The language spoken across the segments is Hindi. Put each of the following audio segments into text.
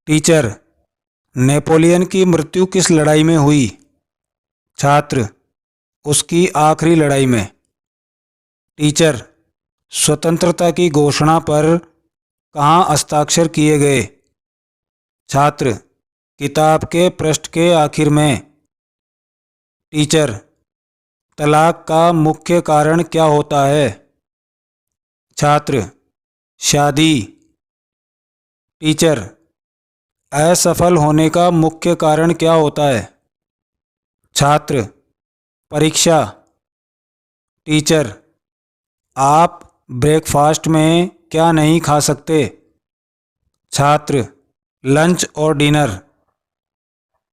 टीचर, नेपोलियन की मृत्यु किस लड़ाई में हुई? छात्र, उसकी आखिरी लड़ाई में। टीचर, स्वतंत्रता की घोषणा पर कहाँ हस्ताक्षर किए गए? छात्र, किताब के पृष्ठ के आखिर में। टीचर, तलाक का मुख्य कारण क्या होता है? छात्र, शादी। टीचर, असफल होने का मुख्य कारण क्या होता है? छात्र, परीक्षा। टीचर, आप ब्रेकफास्ट में क्या नहीं खा सकते? छात्र, लंच और डिनर।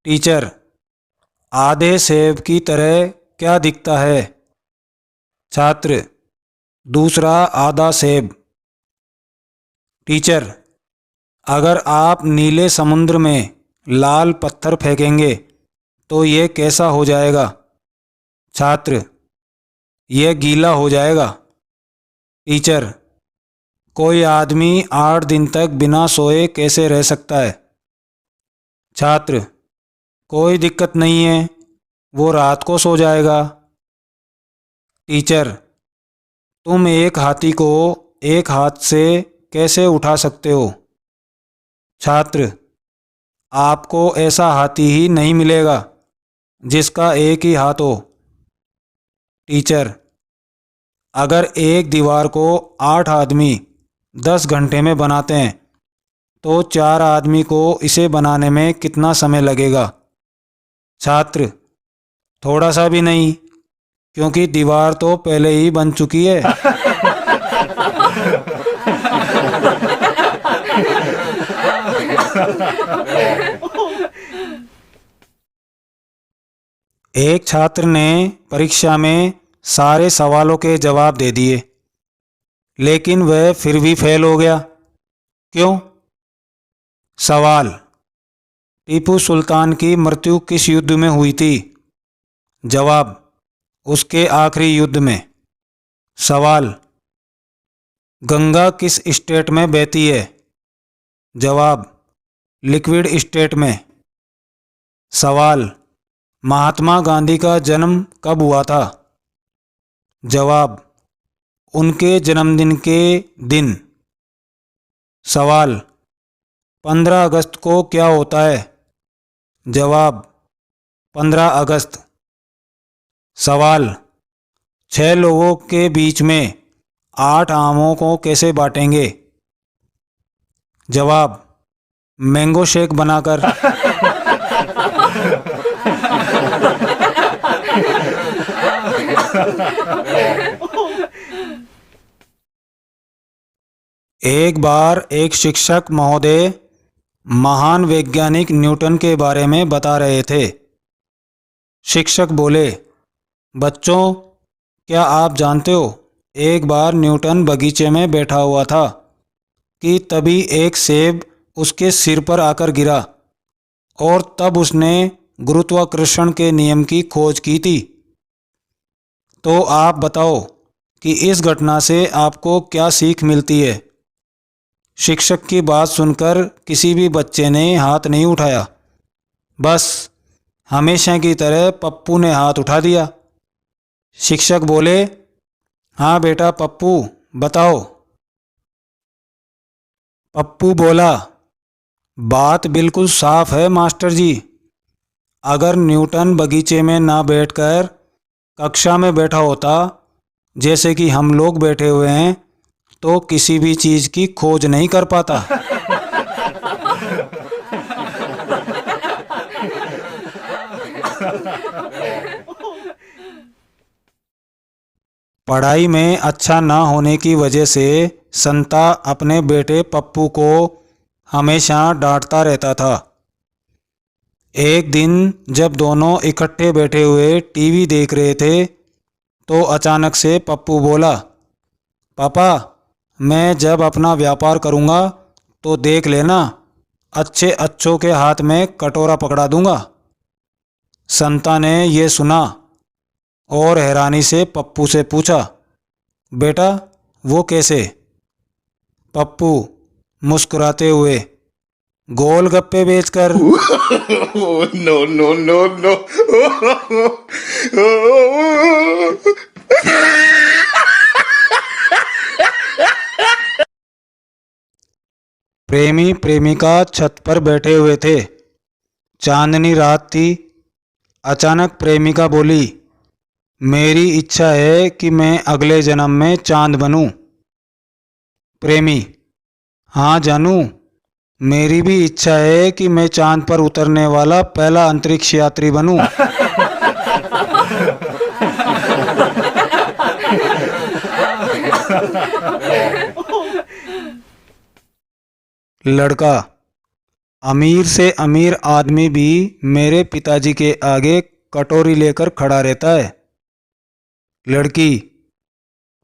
टीचर, आधे सेब की तरह क्या दिखता है? छात्र, दूसरा आधा सेब। टीचर, अगर आप नीले समुद्र में लाल पत्थर फेंकेंगे तो ये कैसा हो जाएगा? छात्र, यह गीला हो जाएगा। टीचर, कोई आदमी 8 दिन तक बिना सोए कैसे रह सकता है? छात्र, कोई दिक्कत नहीं है, वो रात को सो जाएगा। टीचर, तुम एक हाथी को एक हाथ से कैसे उठा सकते हो? छात्र, आपको ऐसा हाथी ही नहीं मिलेगा जिसका एक ही हाथ हो। टीचर, अगर एक दीवार को 8 आदमी 10 घंटे में बनाते हैं तो 4 आदमी को इसे बनाने में कितना समय लगेगा? छात्र, थोड़ा सा भी नहीं, क्योंकि दीवार तो पहले ही बन चुकी है। एक छात्र ने परीक्षा में सारे सवालों के जवाब दे दिए, लेकिन वह फिर भी फेल हो गया। क्यों? सवाल, टीपू सुल्तान की मृत्यु किस युद्ध में हुई थी? जवाब, उसके आखिरी युद्ध में। सवाल, गंगा किस स्टेट में बहती है? जवाब, लिक्विड स्टेट में। सवाल, महात्मा गांधी का जन्म कब हुआ था? जवाब, उनके जन्मदिन के दिन। सवाल, 15 अगस्त को क्या होता है? जवाब, 15 अगस्त। सवाल, 6 लोगों के बीच में 8 आमों को कैसे बांटेंगे? जवाब, मैंगो शेक बनाकर। एक बार एक शिक्षक महोदय महान वैज्ञानिक न्यूटन के बारे में बता रहे थे। शिक्षक बोले, बच्चों, क्या आप जानते हो, एक बार न्यूटन बगीचे में बैठा हुआ था कि तभी एक सेब उसके सिर पर आकर गिरा और तब उसने गुरुत्वाकर्षण के नियम की खोज की थी। तो आप बताओ कि इस घटना से आपको क्या सीख मिलती है? शिक्षक की बात सुनकर किसी भी बच्चे ने हाथ नहीं उठाया। बस हमेशा की तरह पप्पू ने हाथ उठा दिया। शिक्षक बोले, हाँ बेटा पप्पू, बताओ। पप्पू बोला, बात बिल्कुल साफ है मास्टर जी। अगर न्यूटन बगीचे में ना बैठकर कक्षा में बैठा होता, जैसे कि हम लोग बैठे हुए हैं, तो किसी भी चीज़ की खोज नहीं कर पाता। पढ़ाई में अच्छा ना होने की वजह से संता अपने बेटे पप्पू को हमेशा डांटता रहता था। एक दिन जब दोनों इकट्ठे बैठे हुए टीवी देख रहे थे तो अचानक से पप्पू बोला, पापा, मैं जब अपना व्यापार करूँगा तो देख लेना, अच्छे अच्छों के हाथ में कटोरा पकड़ा दूंगा। संता ने ये सुना और हैरानी से पप्पू से पूछा, बेटा वो कैसे? पप्पू मुस्कुराते हुए, गोलगप्पे बेचकर। No, no, no, no. प्रेमी प्रेमिका छत पर बैठे हुए थे। चांदनी रात थी। अचानक प्रेमिका बोली, मेरी इच्छा है कि मैं अगले जन्म में चांद बनूं। प्रेमी, हाँ जानू, मेरी भी इच्छा है कि मैं चांद पर उतरने वाला पहला अंतरिक्ष यात्री बनूं। लड़का, अमीर से अमीर आदमी भी मेरे पिताजी के आगे कटोरी लेकर खड़ा रहता है। लड़की,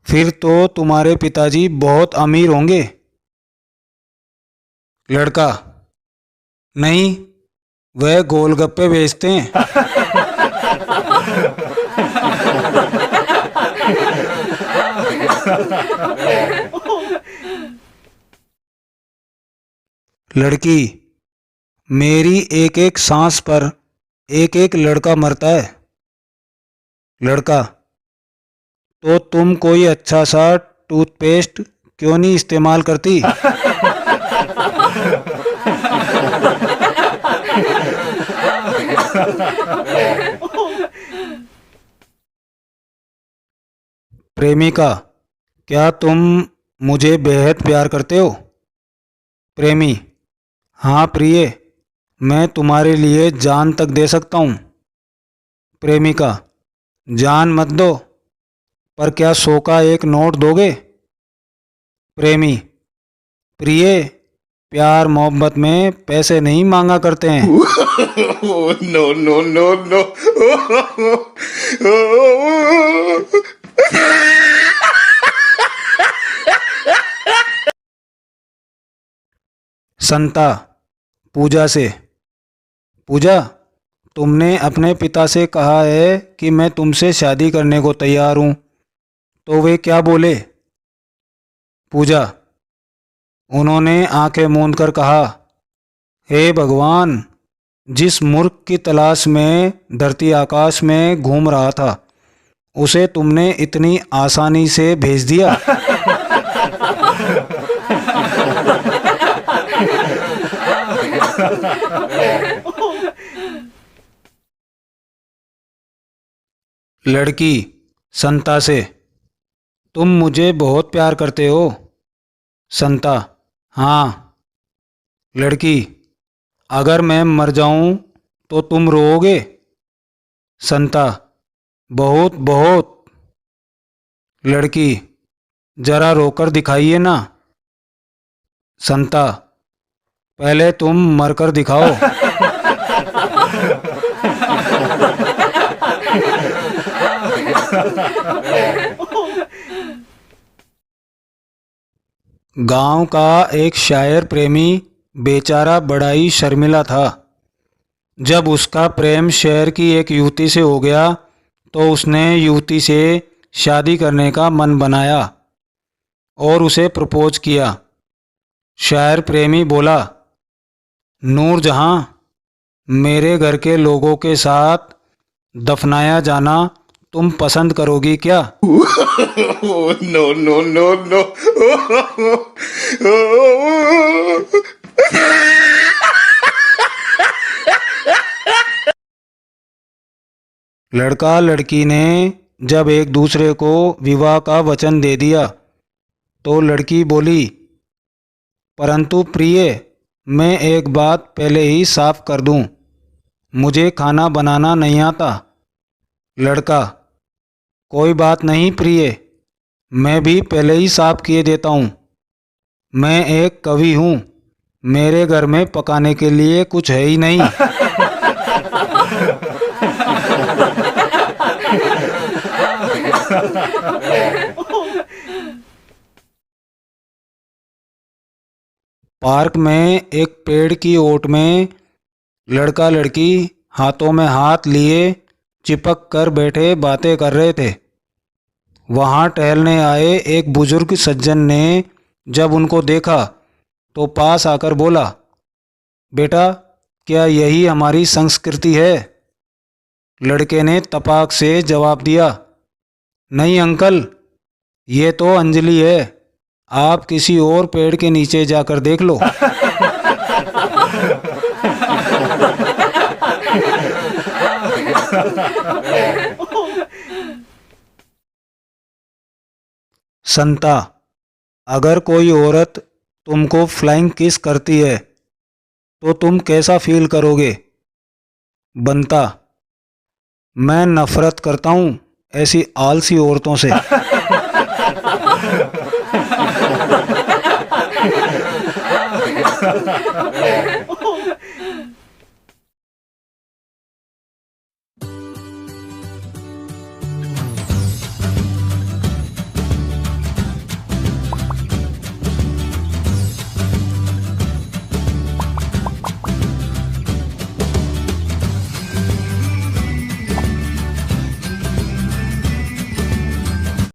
फिर तो तुम्हारे पिताजी बहुत अमीर होंगे। लड़का, नहीं, वह गोलगप्पे बेचते हैं। लड़की, मेरी एक एक सांस पर एक एक लड़का मरता है। लड़का, तो तुम कोई अच्छा सा टूथपेस्ट क्यों नहीं इस्तेमाल करती? प्रेमिका, क्या तुम मुझे बेहद प्यार करते हो? प्रेमी, हाँ प्रिय, मैं तुम्हारे लिए जान तक दे सकता हूँ। प्रेमिका, जान मत दो, पर क्या 100 का एक नोट दोगे? प्रेमी, प्रिय, प्यार मोहब्बत में पैसे नहीं मांगा करते हैं। No, no, no, no. संता पूजा से, पूजा, तुमने अपने पिता से कहा है कि मैं तुमसे शादी करने को तैयार हूँ, तो वे क्या बोले? पूजा, उन्होंने आंखें मूंद कर कहा, हे भगवान, जिस मूर्ख की तलाश में धरती आकाश में घूम रहा था, उसे तुमने इतनी आसानी से भेज दिया। लड़की संता से, तुम मुझे बहुत प्यार करते हो? संता, हाँ। लड़की, अगर मैं मर जाऊं तो तुम रोओगे? संता, बहुत बहुत। लड़की, जरा रोकर दिखाइए ना। संता, पहले तुम मरकर दिखाओ। गांव का एक शायर प्रेमी बेचारा बड़ा ही शर्मिला था। जब उसका प्रेम शहर की एक युवती से हो गया तो उसने युवती से शादी करने का मन बनाया और उसे प्रपोज किया। शायर प्रेमी बोला, नूरजहां, मेरे घर के लोगों के साथ दफनाया जाना तुम पसंद करोगी क्या? No, no, no, no. लड़का लड़की ने जब एक दूसरे को विवाह का वचन दे दिया तो लड़की बोली, परंतु प्रिय, मैं एक बात पहले ही साफ कर दूं, मुझे खाना बनाना नहीं आता। लड़का, कोई बात नहीं प्रिय, मैं भी पहले ही साफ किए देता हूँ, मैं एक कवि हूँ, मेरे घर में पकाने के लिए कुछ है ही नहीं। पार्क में एक पेड़ की ओट में लड़का लड़की हाथों में हाथ लिए चिपक कर बैठे बातें कर रहे थे। वहां टहलने आए एक बुजुर्ग सज्जन ने जब उनको देखा तो पास आकर बोला, बेटा, क्या यही हमारी संस्कृति है? लड़के ने तपाक से जवाब दिया। नहीं अंकल, ये तो अंजलि है। आप किसी और पेड़ के नीचे जाकर देख लो। संता, अगर कोई औरत तुमको फ्लाइंग किस करती है तो तुम कैसा फील करोगे? बंता, मैं नफरत करता हूं ऐसी आलसी औरतों से।